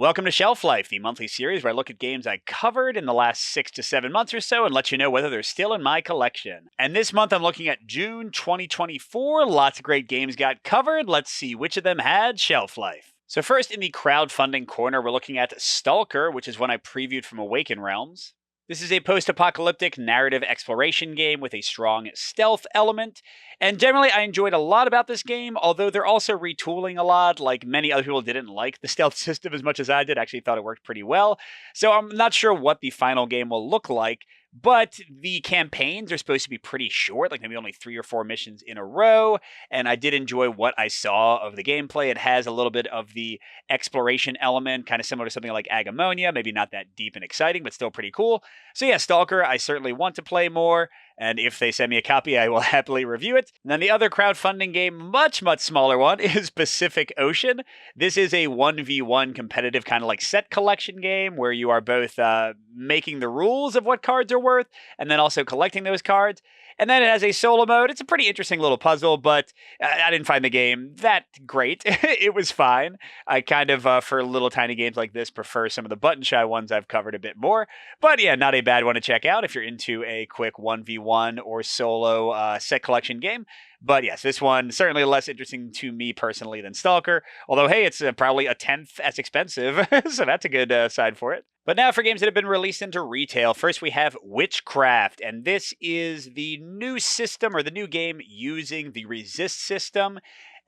Welcome to Shelf Life, the monthly series where I look at games I covered in the last 6 to 7 months or so and let you know whether they're still in my collection. And this month I'm looking at June 2024. Lots of great games got covered. Let's see which of them had shelf life. So first in the crowdfunding corner, we're looking at S.T.A.L.K.E.R, which is one I previewed from Awaken Realms. This is a post-apocalyptic narrative exploration game with a strong stealth element, and generally I enjoyed a lot about this game, although they're also retooling a lot. Like many other people didn't like the stealth system as much as I did, actually thought it worked pretty well. So I'm not sure what the final game will look like, but the campaigns are supposed to be pretty short, like maybe only 3 or 4 missions in a row, and I did enjoy what I saw of the gameplay. It has a little bit of the exploration element, kind of similar to something like Agamonia, maybe not that deep and exciting, but still pretty cool. So yeah, S.T.A.L.K.E.R, I certainly want to play more, and if they send me a copy, I will happily review it. And then the other crowdfunding game, much smaller one, is Pacific Ocean. This is a 1v1 competitive kind of like set collection game where you are both making the rules of what cards are worth and then also collecting those cards. And then it has a solo mode. It's a pretty interesting little puzzle, but I didn't find the game that great. It was fine. I kind of, for little tiny games like this, prefer some of the button shy ones I've covered a bit more. But yeah, not a bad one to check out if you're into a quick 1v1 or solo set collection game. But yes, this one certainly less interesting to me personally than S.T.A.L.K.E.R. Although, hey, it's probably a 10th as expensive, so that's a good side for it. But now for games that have been released into retail. First, we have Witchcraft, and this is the new system or the new game using the Resist system.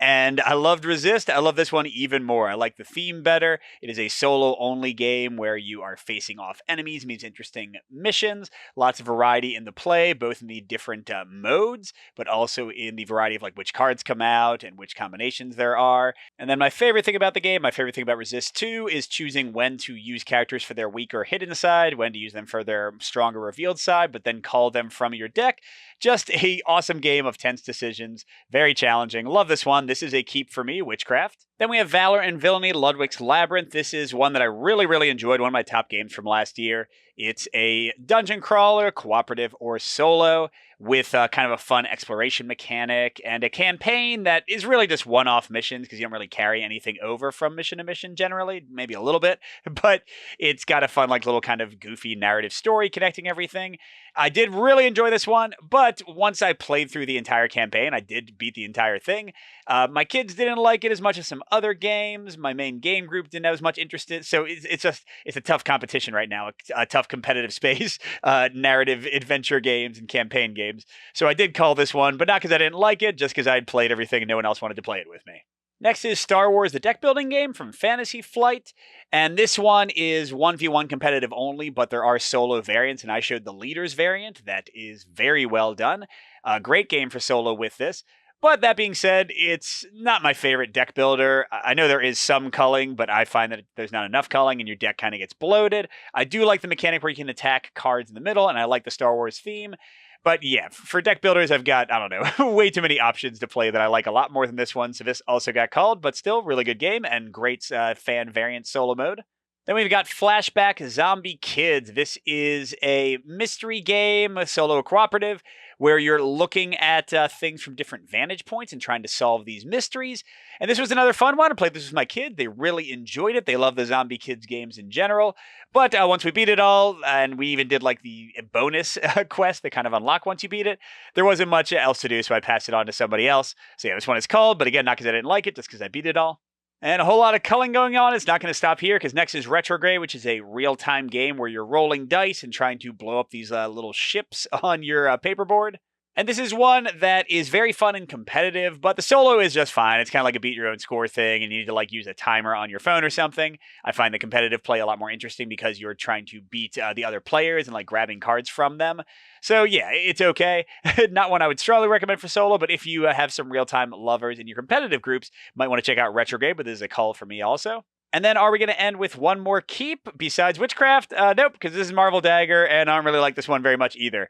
And I loved Resist. I love this one even more. I like the theme better. It is a solo-only game where you are facing off enemies, means interesting missions, lots of variety in the play, both in the different modes, but also in the variety of like which cards come out and which combinations there are. And then my favorite thing about the game, my favorite thing about Resist 2, is choosing when to use characters for their weaker hidden side, when to use them for their stronger revealed side, but then call them from your deck. Just a awesome game of tense decisions. Very challenging. Love this one. This is a keep for me, Witchcraft. Then we have Valor and Villainy, Lludwik's Labyrinth. This is one that I really enjoyed, one of my top games from last year. It's a dungeon crawler, cooperative or solo, with kind of a fun exploration mechanic and a campaign that is really just one-off missions because you don't really carry anything over from mission to mission generally, maybe a little bit, but it's got a fun like little kind of goofy narrative story connecting everything. I did really enjoy this one, but once I played through the entire campaign, I did beat the entire thing. My kids didn't like it as much as some other games. My main game group didn't have as much interest in it, so it's a tough competition right now, a tough competitive space, narrative adventure games and campaign games. So I did call this one, but not because I didn't like it, just because I'd played everything and no one else wanted to play it with me. Next is Star Wars, the Deckbuilding game from Fantasy Flight, and this one is 1v1 competitive only, but there are solo variants, and I showed the Leaders variant. That is very well done. A great game for solo with this. But that being said, it's not my favorite deck builder. I know there is some culling, but I find that there's not enough culling and your deck kind of gets bloated. I do like the mechanic where you can attack cards in the middle, and I like the Star Wars theme. But yeah, for deck builders, I've got, I don't know, way too many options to play that I like a lot more than this one. So this also got called, but still really good game and great fan variant solo mode. Then we've got Flashback Zombie Kidz. This is a mystery game, a solo cooperative, where you're looking at things from different vantage points and trying to solve these mysteries. And this was another fun one. I played this with my kid. They really enjoyed it. They love the Zombie Kidz games in general. But once we beat it all, and we even did like the bonus quest that kind of unlock once you beat it, there wasn't much else to do, so I passed it on to somebody else. So yeah, this one is called, but again, not because I didn't like it, just because I beat it all. And a whole lot of culling going on. It's not going to stop here because next is Retrograde, which is a real-time game where you're rolling dice and trying to blow up these little ships on your paperboard. And this is one that is very fun and competitive, but the solo is just fine. It's kind of like a beat your own score thing, and you need to like use a timer on your phone or something. I find the competitive play a lot more interesting because you're trying to beat the other players and like grabbing cards from them. So yeah, it's okay. Not one I would strongly recommend for solo, but if you have some real-time lovers in your competitive groups, you might want to check out Retrograde, but this is a call for me also. And then are we going to end with one more keep besides Witchcraft? Nope, because this is Marvel Dagger, and I don't really like this one very much either.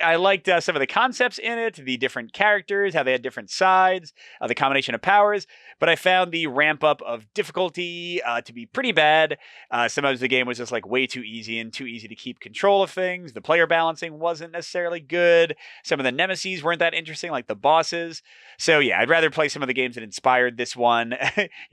I liked some of the concepts in it, the different characters, how they had different sides, the combination of powers, but I found the ramp up of difficulty to be pretty bad. Sometimes the game was just like way too easy and too easy to keep control of things. The player balancing wasn't necessarily good. Some of the nemesis weren't that interesting, like the bosses. So yeah, I'd rather play some of the games that inspired this one,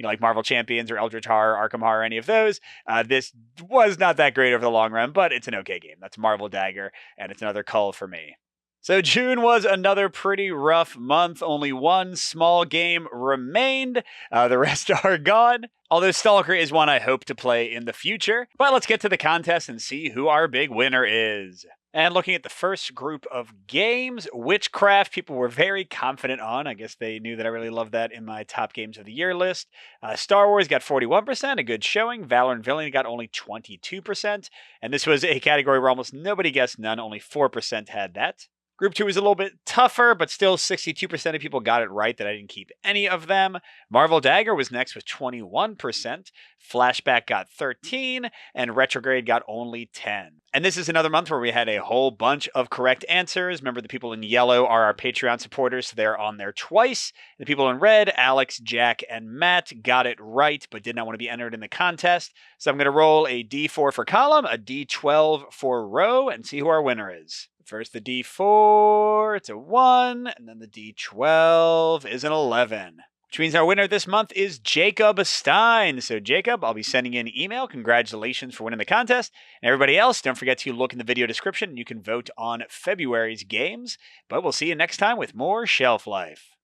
like Marvel Champions or Eldritch Horror Horror, Arkham Horror, any of those. This was not that great over the long run, but it's an okay game. That's Marvel Dagger, and it's another cull for me. So June was another pretty rough month. Only one small game remained. The rest are gone. Although S.T.A.L.K.E.R is one I hope to play in the future. But let's get to the contest and see who our big winner is. And looking at the first group of games, Witchcraft, people were very confident on. I guess they knew that I really loved that in my top games of the year list. Star Wars got 41%, a good showing. Valor and Villainy got only 22%. And this was a category where almost nobody guessed none. Only 4% had that. Group 2 was a little bit tougher, but still 62% of people got it right that I didn't keep any of them. Marvel Dagger was next with 21%. Flashback got 13%, and Retrograde got only 10%. And this is another month where we had a whole bunch of correct answers. Remember, the people in yellow are our Patreon supporters, so they're on there twice. The people in red, Alex, Jack, and Matt, got it right, but did not want to be entered in the contest. So I'm going to roll a D4 for column, a D12 for row, and see who our winner is. First, the D4, it's a 1, and then the D12 is an 11. Which means our winner this month is Jacob Stein. So Jacob, I'll be sending you an email. Congratulations for winning the contest. And everybody else, don't forget to look in the video description. You can vote on February's games. But we'll see you next time with more Shelf Life.